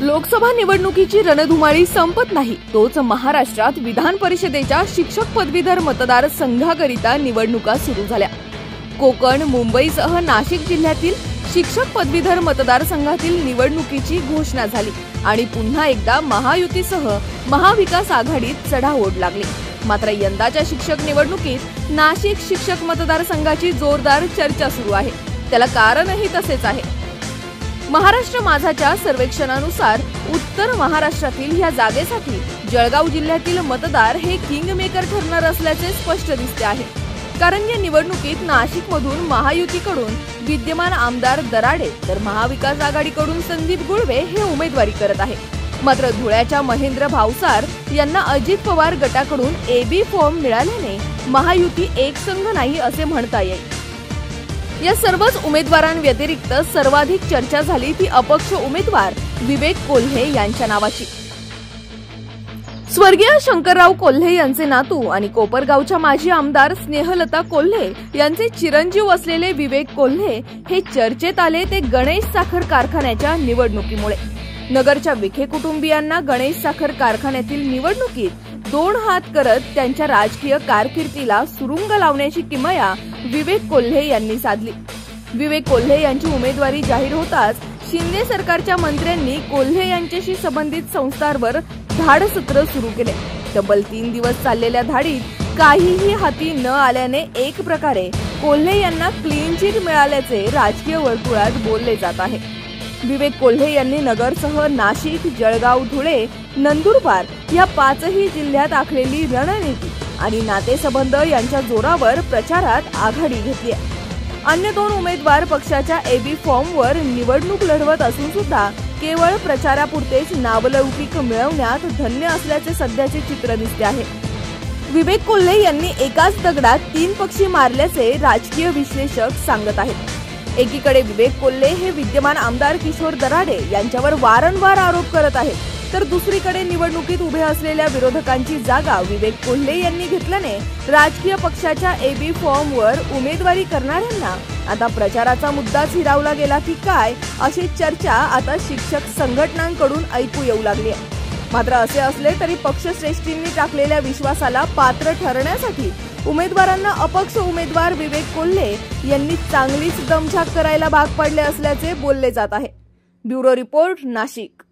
लोकसभा निवडणुकीची रणधुमाळी संपत नाही, तोच महाराष्ट्रात विधान परिषदेच्या शिक्षक पदवीधर मतदार संघाकरिता निवडणुका सुरू झाल्या। कोकण, मुंबईसह नाशिक जिल्ह्यातील शिक्षक पदवीधर मतदारसंघातील निवडणुकीची घोषणा झाली आणि पुन्हा एकदा महायुतीसह महाविकास आघाडीत चढाओढ लागली। मात्र यंदाच्या शिक्षक निवडणुकीत नाशिक शिक्षक मतदारसंघाची जोरदार चर्चा सुरू आहे। त्याला कारणही तसेच आहे। महाराष्ट्र माझाच्या सर्वेक्षणानुसार उत्तर महाराष्ट्रातील या जागेसाठी जळगाव जिल्ह्यातील मतदार हे किंग मेकर ठरणार असल्याचे स्पष्ट दिसते आहे। कारण या निवडणुकीत नाशिकमधून महायुतीकडून विद्यमान आमदार दराडे तर महाविकास आघाडीकडून संदीप गुळवे हे उमेदवारी करत आहे। मात्र धुळ्याच्या महेंद्र भावसार यांना अजित पवार गटाकडून एबी फॉर्म मिळाल्याने महायुती एकसंघ नाही असे म्हणता येईल। या सर्वच उमेदवारांव्यतिरिक्त सर्वाधिक चर्चा झाली ती अपक्ष उमेदवार विवेक कोल्हे यांच्या नावाची। स्वर्गीय शंकरराव कोल्हे यांचे नातू आणि कोपरगावच्या माजी आमदार स्नेहलता कोल्हे यांचे चिरंजीव असलेले विवेक कोल्हे हे चर्चेत आले ते गणेश साखर कारखान्याच्या निवडणुकीमुळे। नगरच्या विखे कुटुंबियांना गणेश साखर कारखान्यातील निवडणुकीत दोन हात करत त्यांच्या राजकीय कारकिर्दीला सुरुंग लावण्याची किमया विवेक कोल्हे यांनी साधली। विवेक कोल्हे यांची उमेदवारी जाहीर होताच शिंदे सरकारच्या मंत्र्यांनी कोल्हे यांच्याशी संबंधित संस्थांवर धाडसत्र सुरू केले। तब्बल 3 दिवस चाललेल्या धाडीत काहीही हाती न आल्याने एक प्रकारे कोल्हे यांना क्लीन चिट मिळाल्याचे राजकीय वर्तुळात बोलले जात आहे। विवेक कोल्हे यांनी नगरसह नाशिक, जळगाव, धुळे, नंदुरबार या 5ही जिल्ह्यात आखलेली रणनीती आणि नातेसंबंध यांच्या जोरावर प्रचारात आघाडी घेतली आहे। अन्य 2 उमेदवार पक्षाच्या एबी फॉर्मवर निवडणूक लढवत असून सुद्धा केवळ प्रचारापुरतेच नावलौकिक मिळवण्यात धन्य असल्याचे सध्याचे चित्र दिसते आहे। विवेक कोल्हे यांनी एकाच दगडात 3 पक्षी मारल्याचे राजकीय विश्लेषक सांगत आहेत। एकीकडे विवेक कोल्हे हे विद्यमान आमदार किशोर दराडे यांच्यावर वारंवार आरोप करत आहेत, तर दुसरीकडे निवडणुकीत उभे असलेल्या विरोधकांची जागा विवेक कोल्हे यांनी घेतल्याने राजकीय पक्षाच्या एबी फॉर्मवर उमेदवारी करणाऱ्यांना आता प्रचाराचा मुद्दाच हिरावला गेला की काय अशी चर्चा आता शिक्षक संघटनांकडून ऐकू येऊ लागली आहे। मात्र असे असले तरी पक्षश्रेष्ठींनी टाकलेल्या विश्वासाला पात्र ठरण्यासाठी उमेदवारांना अपक्ष उमेदवार विवेक कोल्हे यांनी चांगलीच दमछाक करायला भाग पाडले असल्याचे बोलले जात आहे। Bureau report, Nashik.